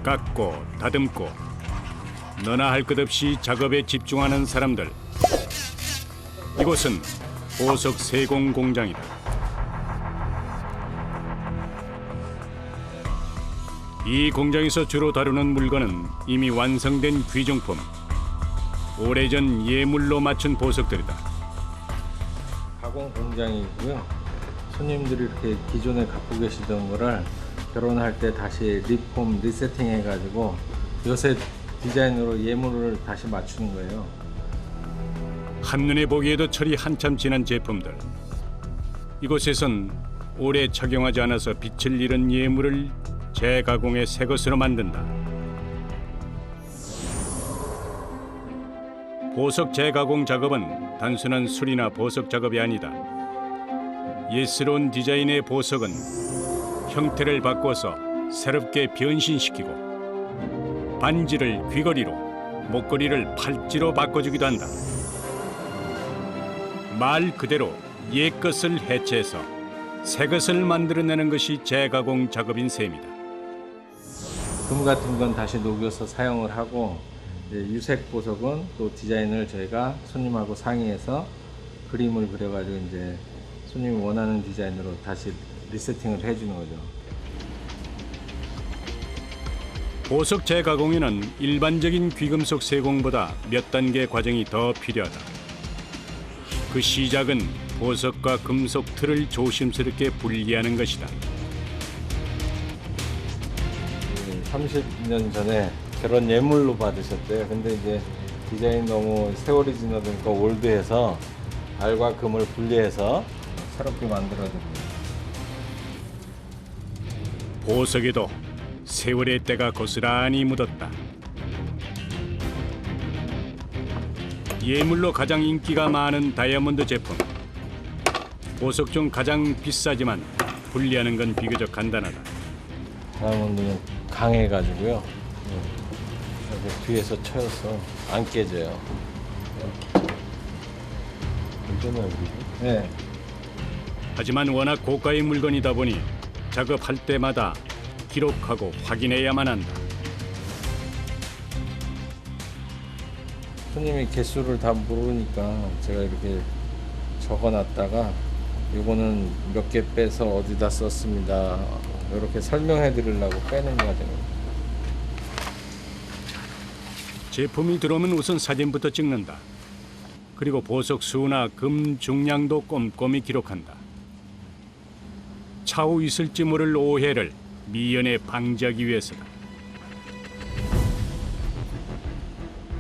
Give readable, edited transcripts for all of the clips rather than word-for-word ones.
깎고 다듬고 너나 할 것 없이 작업에 집중하는 사람들. 이곳은 보석 세공 공장이다. 이 공장에서 주로 다루는 물건은 이미 완성된 귀중품, 오래전 예물로 맞춘 보석들이다. 가공 공장이고요. 손님들이 이렇게 기존에 갖고 계시던 거를 결혼할 때 다시 리폼, 리세팅 해가지고 요새 디자인으로 예물을 다시 맞추는 거예요. 한눈에 보기에도 철이 한참 지난 제품들. 이곳에선 오래 착용하지 않아서 빛을 잃은 예물을 재가공해 새 것으로 만든다. 보석 재가공 작업은 단순한 수리나 보석 작업이 아니다. 예스러운 디자인의 보석은 형태를 바꿔서 새롭게 변신시키고 반지를 귀걸이로, 목걸이를 팔찌로 바꿔주기도 한다. 말 그대로 옛것을 해체해서 새것을 만들어내는 것이 재가공 작업인 셈이다. 금 같은 건 다시 녹여서 사용을 하고, 이제 유색 보석은 또 디자인을 저희가 손님하고 상의해서 그림을 그려가지고 이제 손님이 원하는 디자인으로 다시 리세팅을 해주는 거죠. 보석 재가공에는 일반적인 귀금속 세공보다 몇 단계 과정이 더 필요하다. 그 시작은 보석과 금속 틀을 조심스럽게 분리하는 것이다. 30년 전에 결혼 예물로 받으셨대요. 근데 이제 디자인 너무 세월이 지나니까 올드해서 알과 금을 분리해서 새롭게 만들어드립니다. 보석에도 세월의 때가 고스란히 묻었다. 예물로 가장 인기가 많은 다이아몬드 제품. 보석 중 가장 비싸지만 분리하는 건 비교적 간단하다. 다이아몬드는 강해가지고요. 이렇게 뒤에서 쳐서 안 깨져요. 괜찮아요, 네. 하지만 워낙 고가의 물건이다 보니 작업할 때마다 기록하고 확인해야만 한다. 손님이 개수를 다 모르니까 제가 이렇게 적어놨다가 요거는 몇 개 빼서 어디다 썼습니다. 이렇게 설명해 드리려고 빼는 과정입니다. 제품이 들어오면 우선 사진부터 찍는다. 그리고 보석 수나 금 중량도 꼼꼼히 기록한다. 차후 있을지 모를 오해를 미연에 방지하기 위해서다.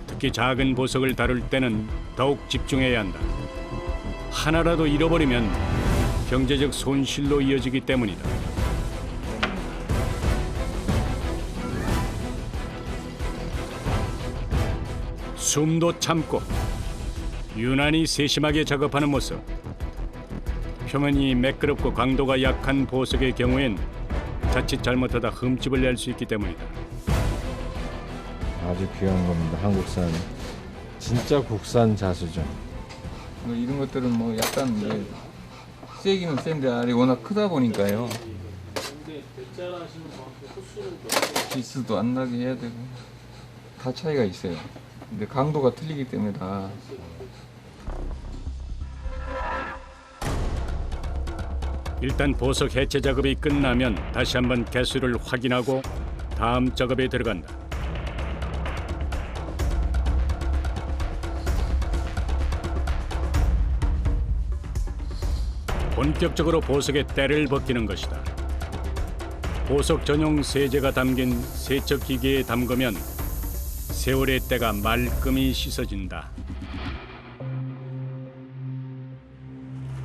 특히 작은 보석을 다룰 때는 더욱 집중해야 한다. 하나라도 잃어버리면 경제적 손실로 이어지기 때문이다. 숨도 참고 유난히 세심하게 작업하는 모습. 표면이 매끄럽고 강도가 약한 보석의 경우엔 자칫 잘못하다 흠집을 낼 수 있기 때문이다. 아주 귀한 겁니다. 한국산. 진짜 국산 자수죠. 뭐 이런 것들은 뭐 약간 이제 세기는 센데 알이 워낙 크다 보니까요. 기스도 안 나게 해야 되고 다 차이가 있어요. 근데 강도가 틀리기 때문에 다. 일단 보석 해체 작업이 끝나면 다시 한번 개수를 확인하고 다음 작업에 들어간다. 본격적으로 보석의 때를 벗기는 것이다. 보석 전용 세제가 담긴 세척 기계에 담그면 세월의 때가 말끔히 씻어진다.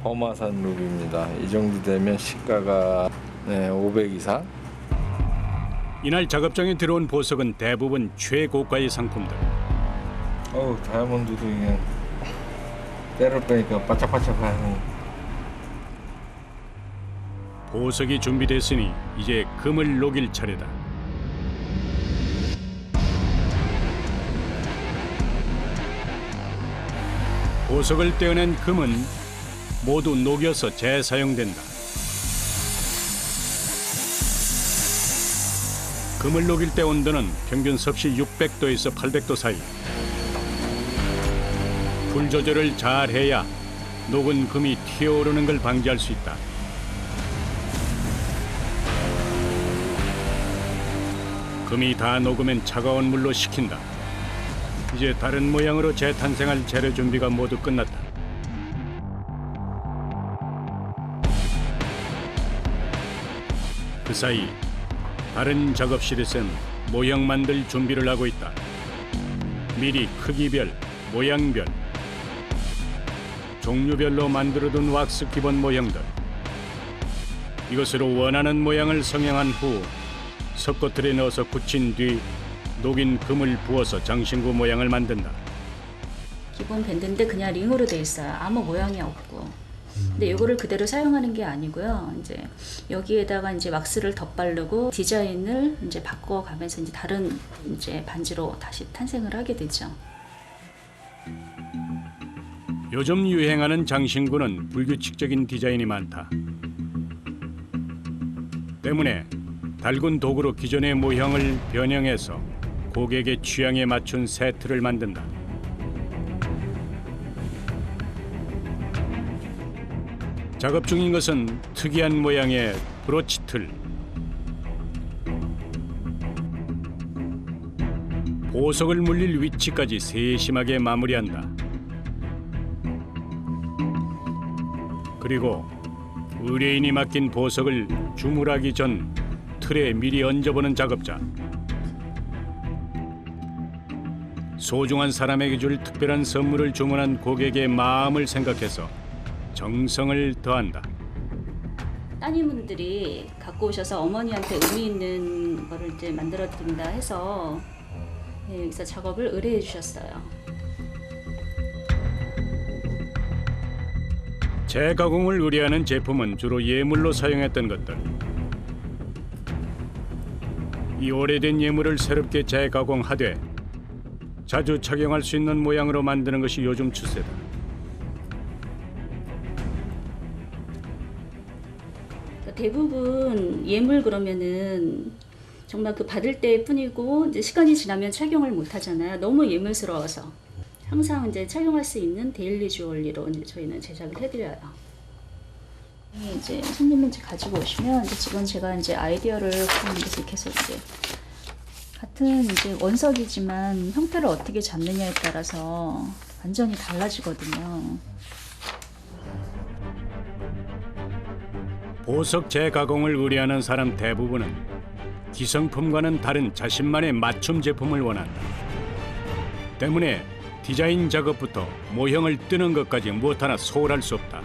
범화산 루비입니다. 이 정도 되면 시가가 500 이상. 이날 작업장에 들어온 보석은 대부분 최고가의 상품들. 다이아몬드도 그냥 때를 빼니까 바짝바짝하니. 보석이 준비됐으니 이제 금을 녹일 차례다. 보석을 떼어낸 금은 모두 녹여서 재사용된다. 금을 녹일 때 온도는 평균 섭씨 600도에서 800도 사이. 불 조절을 잘 해야 녹은 금이 튀어오르는 걸 방지할 수 있다. 금이 다 녹으면 차가운 물로 식힌다. 이제 다른 모양으로 재탄생할 재료 준비가 모두 끝났다. 그 사이 다른 작업실에선 모형 만들 준비를 하고 있다. 미리 크기별, 모양별, 종류별로 만들어둔 왁스 기본 모형들. 이것으로 원하는 모양을 성형한 후 석고틀에 넣어서 굳힌 뒤 녹인 금을 부어서 장신구 모양을 만든다. 기본 밴드인데 그냥 링으로 돼 있어요. 아무 모양이 없고. 근데 이거를 그대로 사용하는 게 아니고요. 이제 여기에다가 이제 왁스를 덧바르고 디자인을 이제 바꿔가면서 이제 다른 이제 반지로 다시 탄생을 하게 되죠. 요즘 유행하는 장신구는 불규칙적인 디자인이 많다. 때문에 달군 도구로 기존의 모형을 변형해서 고객의 취향에 맞춘 새 틀을 만든다. 작업 중인 것은 특이한 모양의 브로치 틀. 보석을 물릴 위치까지 세심하게 마무리한다. 그리고 의뢰인이 맡긴 보석을 주물하기 전 틀에 미리 얹어보는 작업자. 소중한 사람에게 줄 특별한 선물을 주문한 고객의 마음을 생각해서 정성을 더한다. 따님분들이 갖고 오셔서 어머니한테 의미 있는 거를 이제 만들어 드린다 해서 여기서 작업을 의뢰해 주셨어요. 재가공을 의뢰하는 제품은 주로 예물로 사용했던 것들. 이 오래된 예물을 새롭게 재가공하되 자주 착용할 수 있는 모양으로 만드는 것이 요즘 추세다. 대부분 예물 그러면은 정말 그 받을 때뿐이고 이제 시간이 지나면 착용을 못 하잖아요. 너무 예물스러워서 항상 이제 착용할 수 있는 데일리 주얼리로 이제 저희는 제작을 해드려요. 이제 손님이 이제 가지고 오시면 이제 지금 제가 이제 아이디어를 하면서 계속 이제 같은 이제 원석이지만 형태를 어떻게 잡느냐에 따라서 완전히 달라지거든요. 보석 재가공을 의뢰하는 사람 대부분은 기성품과는 다른 자신만의 맞춤 제품을 원한다. 때문에 디자인 작업부터 모형을 뜨는 것까지 무엇 하나 소홀할 수 없다.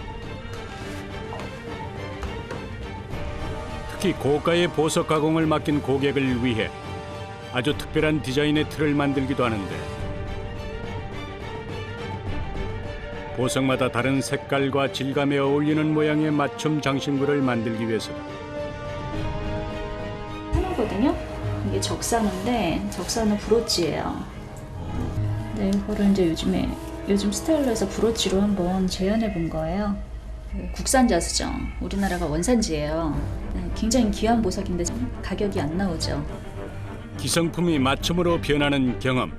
특히 고가의 보석 가공을 맡긴 고객을 위해 아주 특별한 디자인의 틀을 만들기도 하는데 보석마다 다른 색깔과 질감에 어울리는 모양의 맞춤 장신구를 만들기 위해서다. 하나거든요. 이게 적사는데 적사는 브로치예요. 네, 이거를 이제 요즘 스타일로 해서 브로치로 한번 재현해 본 거예요. 국산 자수죠. 우리나라가 원산지예요. 네, 굉장히 귀한 보석인데 가격이 안 나오죠. 기성품이 맞춤으로 변하는 경험,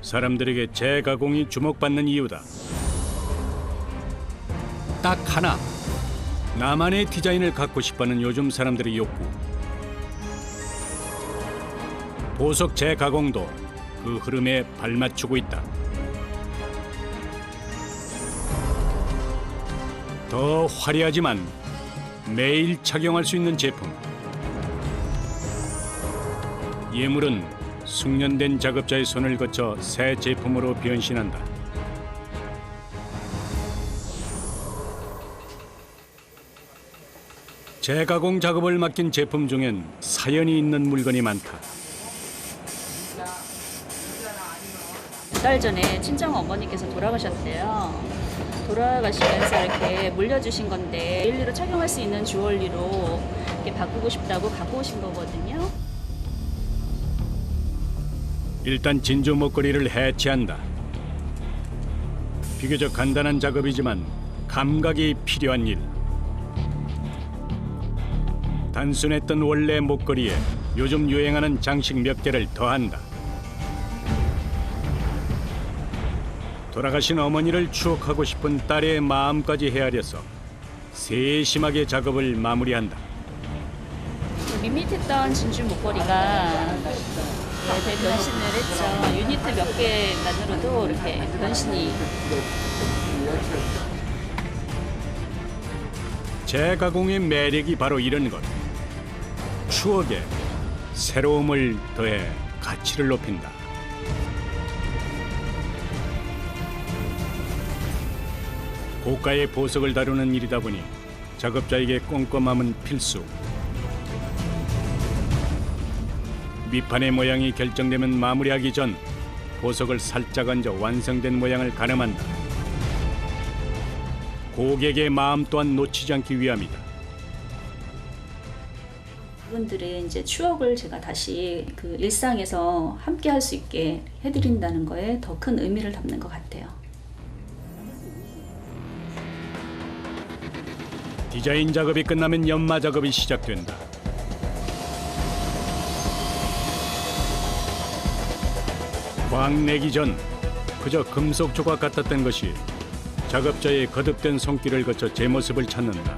사람들에게 재가공이 주목받는 이유다. 딱 하나, 나만의 디자인을 갖고 싶어하는 요즘 사람들의 욕구. 보석 재가공도 그 흐름에 발맞추고 있다. 더 화려하지만 매일 착용할 수 있는 제품. 예물은 숙련된 작업자의 손을 거쳐 새 제품으로 변신한다. 재가공 작업을 맡긴 제품 중엔 사연이 있는 물건이 많다. 몇 달 전에 친정 어머니께서 돌아가셨대요. 돌아가시면서 이렇게 물려주신 건데 데일리로 착용할 수 있는 주얼리로 이렇게 바꾸고 싶다고 갖고 오신 거거든요. 일단 진주 목걸이를 해체한다. 비교적 간단한 작업이지만 감각이 필요한 일. 단순했던 원래 목걸이에 요즘 유행하는 장식 몇 개를 더한다. 돌아가신 어머니를 추억하고 싶은 딸의 마음까지 헤아려서 세심하게 작업을 마무리한다. 밋밋했던 진주 목걸이가 변신을 했죠. 유니트 몇 개만으로도 이렇게 변신이. 재가공의 매력이 바로 이런 것. 추억에 새로움을 더해 가치를 높인다. 고가의 보석을 다루는 일이다 보니 작업자에게 꼼꼼함은 필수. 밑판의 모양이 결정되면 마무리하기 전 보석을 살짝 얹어 완성된 모양을 가늠한다. 고객의 마음 또한 놓치지 않기 위함이다. 그분들의 이제 추억을 제가 다시 그 일상에서 함께 할 수 있게 해드린다는 거에 더 큰 의미를 담는 것 같아요. 디자인 작업이 끝나면 연마 작업이 시작된다. 광 내기 전 그저 금속 조각 같았던 것이 작업자의 거듭된 손길을 거쳐 제 모습을 찾는다.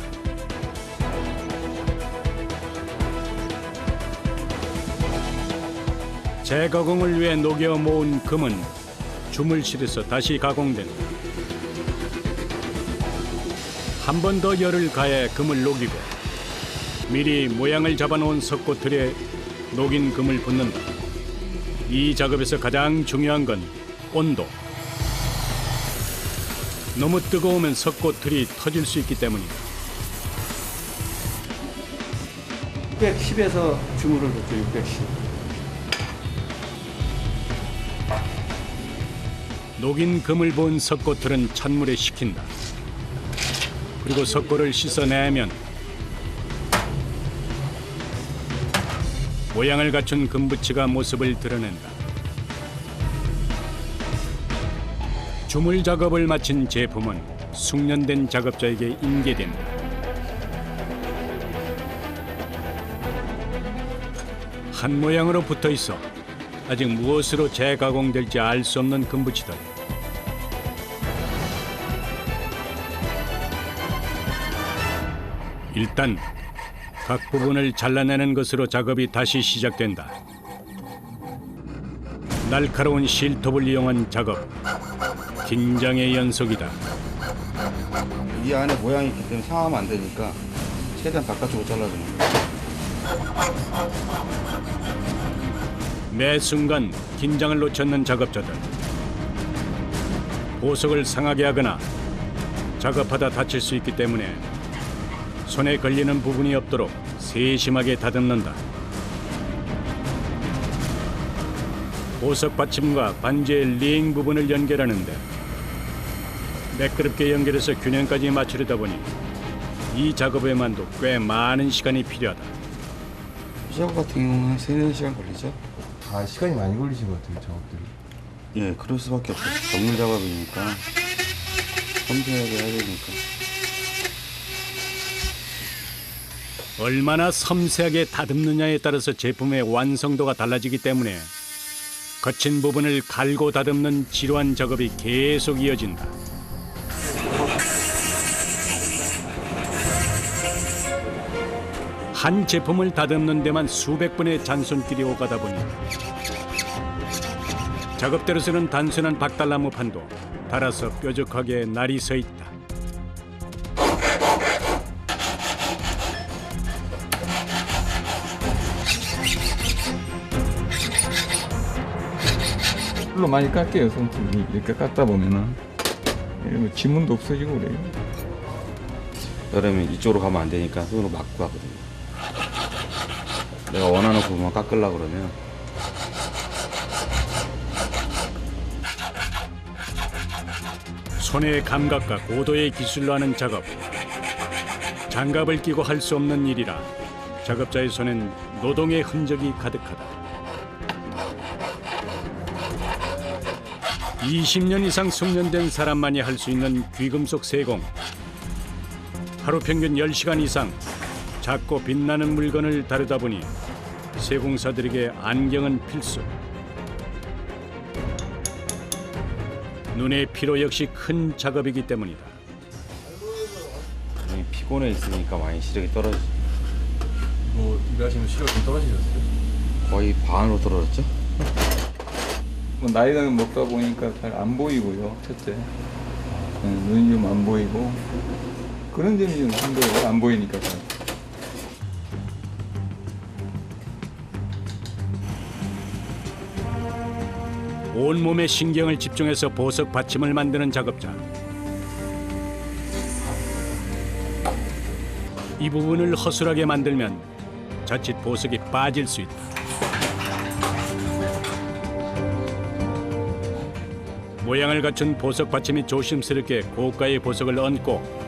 재가공을 위해 녹여 모은 금은 주물실에서 다시 가공된다. 한 번 더 열을 가해 금을 녹이고 미리 모양을 잡아놓은 석고틀에 녹인 금을 붓는다. 이 작업에서 가장 중요한 건 온도. 너무 뜨거우면 석고틀이 터질 수 있기 때문이다. 610에서 주물을 뒀죠. 610. 녹인 금을 부은 석고틀은 찬물에 식힌다. 그리고 석고를 씻어내면 모양을 갖춘 금붙이가 모습을 드러낸다. 주물 작업을 마친 제품은 숙련된 작업자에게 인계된다. 한 모양으로 붙어 있어 아직 무엇으로 재가공될지 알 수 없는 금붙이들. 일단 각 부분을 잘라내는 것으로 작업이 다시 시작된다. 날카로운 실톱을 이용한 작업. 긴장의 연속이다. 이 안에 모양이 있기 때문에 상하면 안 되니까 최대한 바깥쪽으로 잘라주는 거예요. 매 순간 긴장을 놓쳤는 작업자들. 보석을 상하게 하거나 작업하다 다칠 수 있기 때문에 손에 걸리는 부분이 없도록 세심하게 다듬는다. 보석 받침과 반지의 링 부분을 연결하는데 매끄럽게 연결해서 균형까지 맞추려다 보니 이 작업에만도 꽤 많은 시간이 필요하다. 이 작업 같은 경우는 한 3-4시간 걸리죠? 아, 시간이 많이 걸리신 것 같아요, 작업들이. 예, 그럴 수밖에 없어요. 전문 작업이니까 섬세하게 해야 되니까. 얼마나 섬세하게 다듬느냐에 따라서 제품의 완성도가 달라지기 때문에 거친 부분을 갈고 다듬는 지루한 작업이 계속 이어진다. 한 제품을 다듬는 데만 수백 번의 잔손길이 오가다 보니 작업대로서는 단순한 박달나무 판도 달아서 뾰족하게 날이 서 있다. 풀로 많이 깎여요. 손톱이 이렇게 깎다 보면은 이러면 지문도 없어지고 그래요. 여름에 이쪽으로 가면 안 되니까 손으로 막고 가거든요. 내가 원하는 부분만 깎으려고 그러면 손의 감각과 고도의 기술로 하는 작업. 장갑을 끼고 할 수 없는 일이라 작업자의 손엔 노동의 흔적이 가득하다. 20년 이상 숙련된 사람만이 할 수 있는 귀금속 세공. 하루 평균 10시간 이상 작고 빛나는 물건을 다루다 보니 세공사들에게 안경은 필수. 눈의 피로 역시 큰 작업이기 때문이다. 피곤해 있으니까 많이 시력이 떨어지죠. 뭐 일하시면 시력 좀 떨어지셨어요? 거의 반으로 떨어졌죠. 뭐 나이는 먹다 보니까 잘 안 보이고요. 첫째, 눈이 좀 안 보이고 그런 점이 좀 힘들어요. 안 보이니까 잘. 온몸에 신경을 집중해서 보석 받침을 만드는 작업자. 이 부분을 허술하게 만들면 자칫 보석이 빠질 수 있다. 모양을 갖춘 보석 받침이 조심스럽게 고가의 보석을 얹고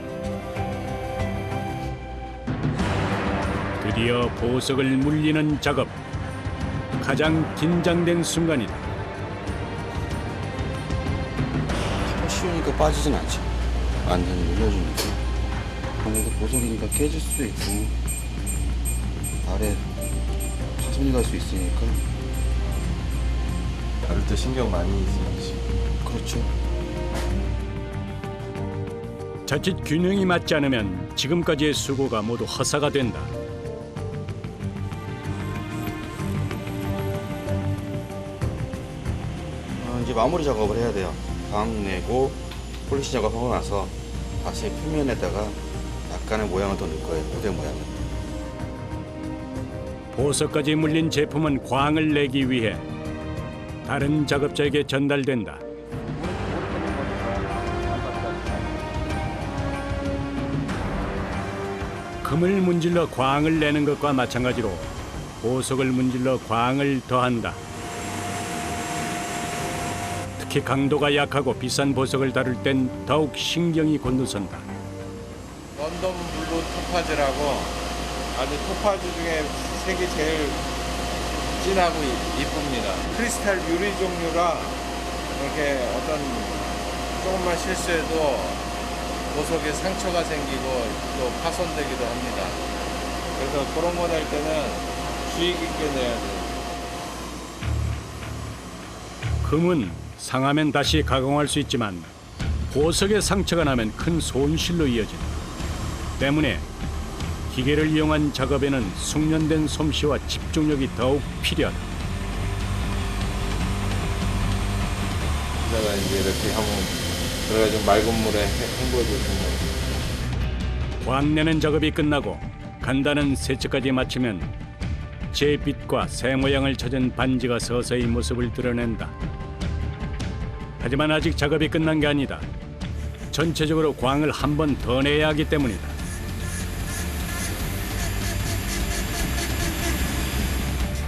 드디어 보석을 물리는 작업. 가장 긴장된 순간이다. 쉬우니까 빠지진 않죠. 완전히 눌러주니까. 아무래도 보석이니까 깨질 수도 있고 아래 파손이 갈 수 있으니까. 다룰 때 신경 많이 쓰시고. 그렇죠. 자칫 균형이 맞지 않으면 지금까지의 수고가 모두 허사가 된다. 이제 마무리 작업을 해야 돼요. 방 내고 폴리시 작업하고 나서 다시 표면에다가 약간의 모양을 더 넣을 거예요. 고대 모양을. 보석까지 물린 제품은 광을 내기 위해 다른 작업자에게 전달된다. 금을 문질러 광을 내는 것과 마찬가지로 보석을 문질러 광을 더한다. 특히 강도가 약하고 비싼 보석을 다룰 땐 더욱 신경이 곤두선다. 런던 블루 토파즈라고 아주 토파즈 중에 색이 제일 진하고 이쁩니다. 크리스탈 유리 종류라 이렇게 어떤 조금만 실수해도 보석에 상처가 생기고 또 파손되기도 합니다. 그래서 그런 거 낼 때는 주의 깊게 내야 돼요. 금은 상하면 다시 가공할 수 있지만 보석에 상처가 나면 큰 손실로 이어진다. 때문에 기계를 이용한 작업에는 숙련된 솜씨와 집중력이 더욱 필요하다. 내가 이제 이렇게 한번 그래가지고 맑은 물에 헹궈주시면 광 내는 작업이 끝나고 간단한 세척까지 마치면 제 빛과 새 모양을 찾은 반지가 서서히 모습을 드러낸다. 하지만 아직 작업이 끝난 게 아니다. 전체적으로 광을 한 번 더 내야 하기 때문이다.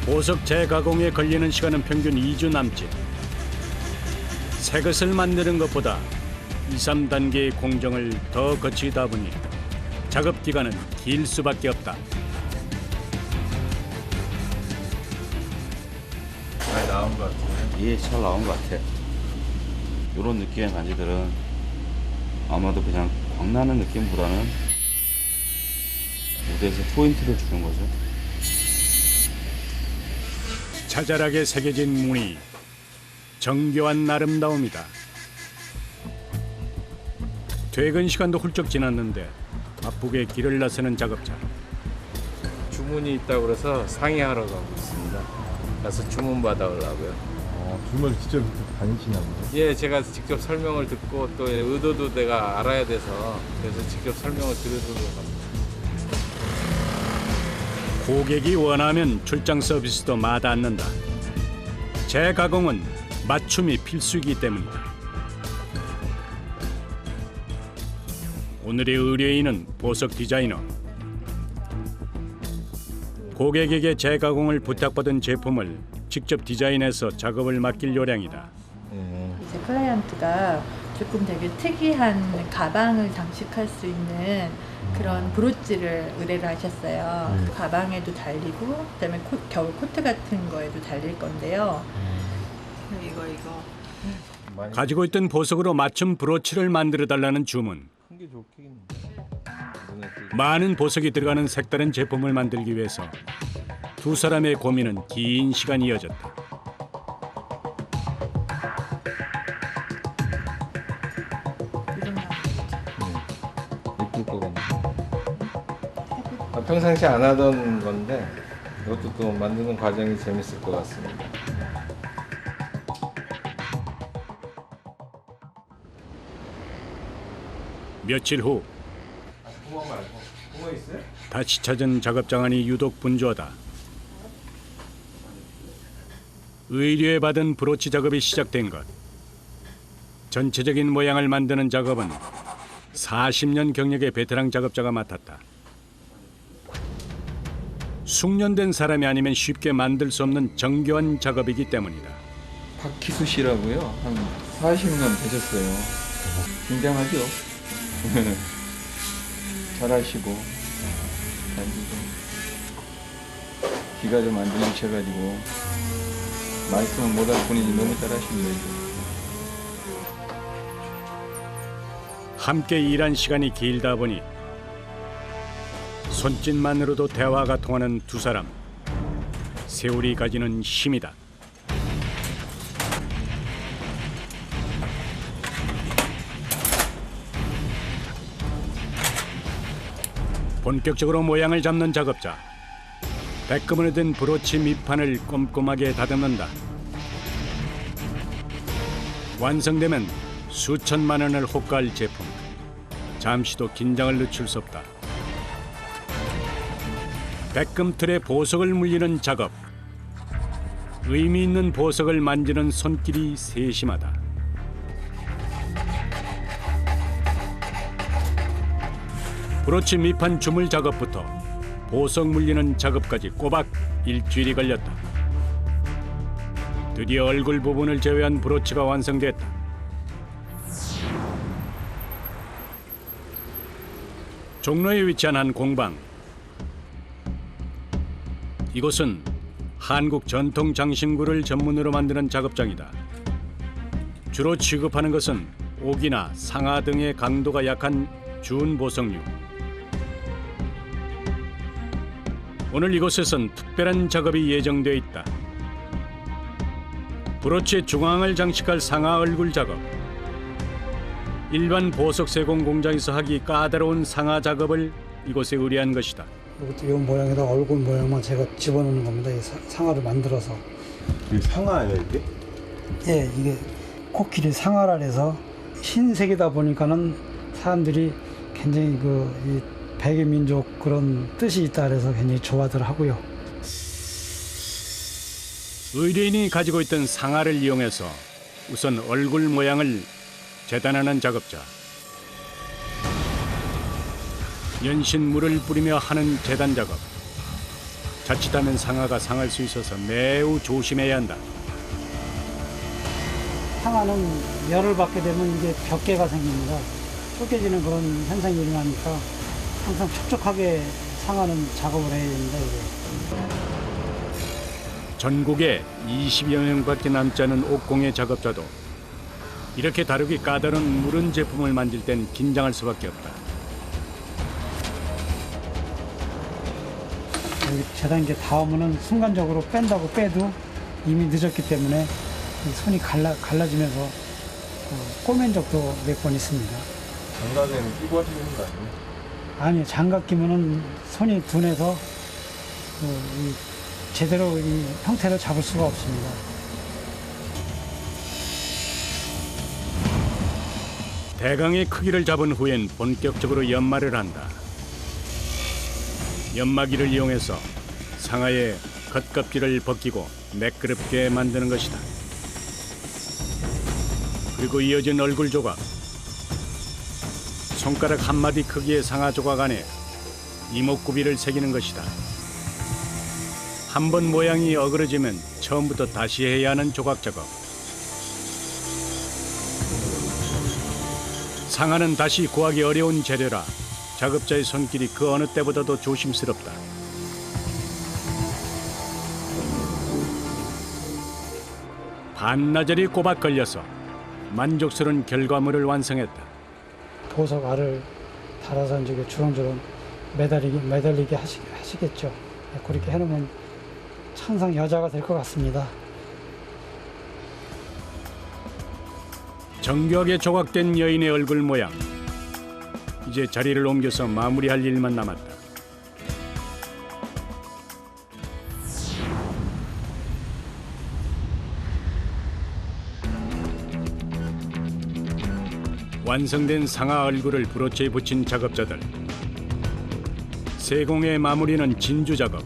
보석 재가공에 걸리는 시간은 평균 2주 남짓. 새 것을 만드는 것보다 2, 3단계의 공정을 더 거치다 보니 작업 기간은 길 수밖에 없다. 잘 나온 것 같아요. 예, 잘 나온 것 같아. 이런 느낌의 반지들은 아마도 그냥 광나는 느낌보다는 무대에서 포인트를 주는 거죠. 자잘하게 새겨진 무늬, 정교한 아름다움이다. 퇴근 시간도 훌쩍 지났는데 바쁘게 길을 나서는 작업자. 주문이 있다고 그래서 상의하러 가고 있습니다. 가서 주문 받아오려고요. 주말 직접 다니시나 보요. 예, 제가 직접 설명을 듣고 또 의도도 내가 알아야 돼서 그래서 직접 설명을 드리도록 합니다. 고객이 원하면 출장 서비스도 마다 않는다. 재가공은 맞춤이 필수이기 때문이다. 오늘의 의뢰인은 보석 디자이너. 고객에게 재가공을 부탁받은 제품을 직접 디자인해서 작업을 맡길 요량이다. 이제 클라이언트가 조금 되게 특이한 가방을 장식할 수 있는 그런 브로치를 의뢰를 하셨어요. 그 가방에도 달리고 그다음에 겨울 코트 같은 거에도 달릴 건데요. 이거 가지고 있던 보석으로 맞춤 브로치를 만들어 달라는 주문. 큰 게 좋겠는데. 많은 보석이 들어가는 색다른 제품을 만들기 위해서 두 사람의 고민은 긴 시간 이어졌다. 예쁠 것 같네. 평상시 안 하던 건데 이것도 또 만드는 과정이 재밌을 것 같습니다. 며칠 후 구워 말고 구워 있어요? 다시 찾은 작업장안이 유독 분주하다. 의뢰 받은 브로치 작업이 시작된 것. 전체적인 모양을 만드는 작업은 40년 경력의 베테랑 작업자가 맡았다. 숙련된 사람이 아니면 쉽게 만들 수 없는 정교한 작업이기 때문이다. 박희수 씨라고요. 한 40년 되셨어요. 굉장하죠. 잘하시고 만지고 기가 좀 안 좋으셔가지고 말씀은 못할 뿐이지 너무 잘하십니다. 함께 일한 시간이 길다 보니 손짓만으로도 대화가 통하는 두 사람. 세월이 가지는 힘이다. 본격적으로 모양을 잡는 작업자. 백금으로 된 브로치 밑판을 꼼꼼하게 다듬는다. 완성되면 수천만 원을 호가할 제품. 잠시도 긴장을 늦출 수 없다. 백금 틀에 보석을 물리는 작업. 의미 있는 보석을 만지는 손길이 세심하다. 브로치 밑판 주물 작업부터 보석 물리는 작업까지 꼬박 일주일이 걸렸다. 드디어 얼굴 부분을 제외한 브로치가 완성됐다. 종로에 위치한 한 공방. 이곳은 한국 전통 장신구를 전문으로 만드는 작업장이다. 주로 취급하는 것은 옥이나 상아 등의 강도가 약한 준보석류. 오늘 이곳에선 특별한 작업이 예정되어 있다. 브로치의 중앙을 장식할 상아 얼굴 작업. 일반 보석 세공 공장에서 하기 까다로운 상아 작업을 이곳에 의뢰한 것이다. 이것도 이 모양에다 얼굴 모양만 제가 집어넣는 겁니다. 이 상아를 만들어서. 이게 상아예요 이게? 예, 이게 코끼리 상아라 해서 흰색이다 보니까는 사람들이 굉장히 이 백의 민족 그런 뜻이 있다 그래서 굉장히 좋아들 하고요. 의뢰인이 가지고 있던 상아를 이용해서 우선 얼굴 모양을 재단하는 작업자. 연신물을 뿌리며 하는 재단 작업. 자칫하면 상아가 상할 수 있어서 매우 조심해야 한다. 상아는 열을 받게 되면 이게 벽개가 생깁니다. 쪼개지는 그런 현상이 일어나니까 항상 촉촉하게 상아는 작업을 해야 됩니다. 이게. 전국에 20여 명밖에 남지 않은 옥공예 작업자도 이렇게 다루기 까다로운 무른 제품을 만들 땐 긴장할 수밖에 없다. 여기 재단계 닿으면은 순간적으로 뺀다고 빼도 이미 늦었기 때문에 손이 갈라지면서 꼬맨 적도 몇 번 있습니다. 장갑에는 끼고 하시는 거 아니에요? 아니, 장갑 끼면은 손이 둔해서 제대로 이 형태를 잡을 수가 없습니다. 대강의 크기를 잡은 후엔 본격적으로 연마를 한다. 연마기를 이용해서 상아의 겉껍질을 벗기고 매끄럽게 만드는 것이다. 그리고 이어진 얼굴 조각. 손가락 한 마디 크기의 상아 조각 안에 이목구비를 새기는 것이다. 한 번 모양이 어그러지면 처음부터 다시 해야 하는 조각 작업. 상아는 다시 구하기 어려운 재료라 작업자의 손길이 그 어느 때보다도 조심스럽다. 반나절이 꼬박 걸려서 만족스러운 결과물을 완성했다. 보석 알을 달아서 이제 주렁주렁 매달리게 하시겠죠. 그렇게 해놓으면 천상 여자가 될 것 같습니다. 정교하게 조각된 여인의 얼굴 모양. 이제 자리를 옮겨서 마무리할 일만 남았다. 완성된 상아 얼굴을 브로치에 붙인 작업자들. 세공의 마무리는 진주 작업.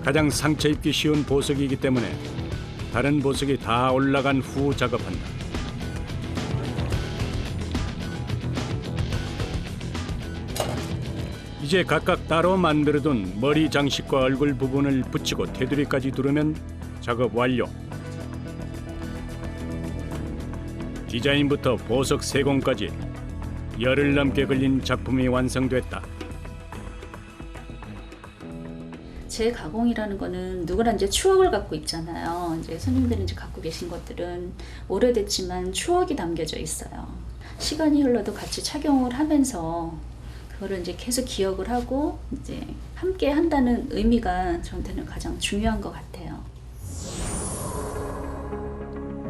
가장 상처 입기 쉬운 보석이기 때문에 다른 보석이 다 올라간 후 작업한다. 이제 각각 따로 만들어둔 머리 장식과 얼굴 부분을 붙이고 테두리까지 두르면 작업 완료. 디자인부터 보석 세공까지 열흘 넘게 걸린 작품이 완성됐다. 재가공이라는 거는 누구나 이제 추억을 갖고 있잖아요. 이제 손님들이 이제 갖고 계신 것들은 오래됐지만 추억이 담겨져 있어요. 시간이 흘러도 같이 착용을 하면서 그거를 이제 계속 기억을 하고 이제 함께 한다는 의미가 저한테는 가장 중요한 것 같아요.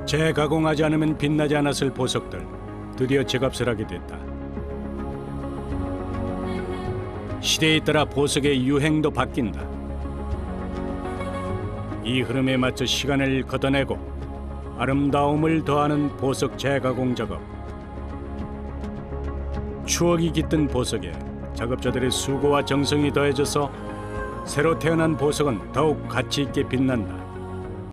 재가공하지 않으면 빛나지 않았을 보석들 드디어 제값을 하게 됐다. 시대에 따라 보석의 유행도 바뀐다. 이 흐름에 맞춰 시간을 걷어내고 아름다움을 더하는 보석 재가공 작업. 추억이 깃든 보석에 작업자들의 수고와 정성이 더해져서 새로 태어난 보석은 더욱 가치 있게 빛난다.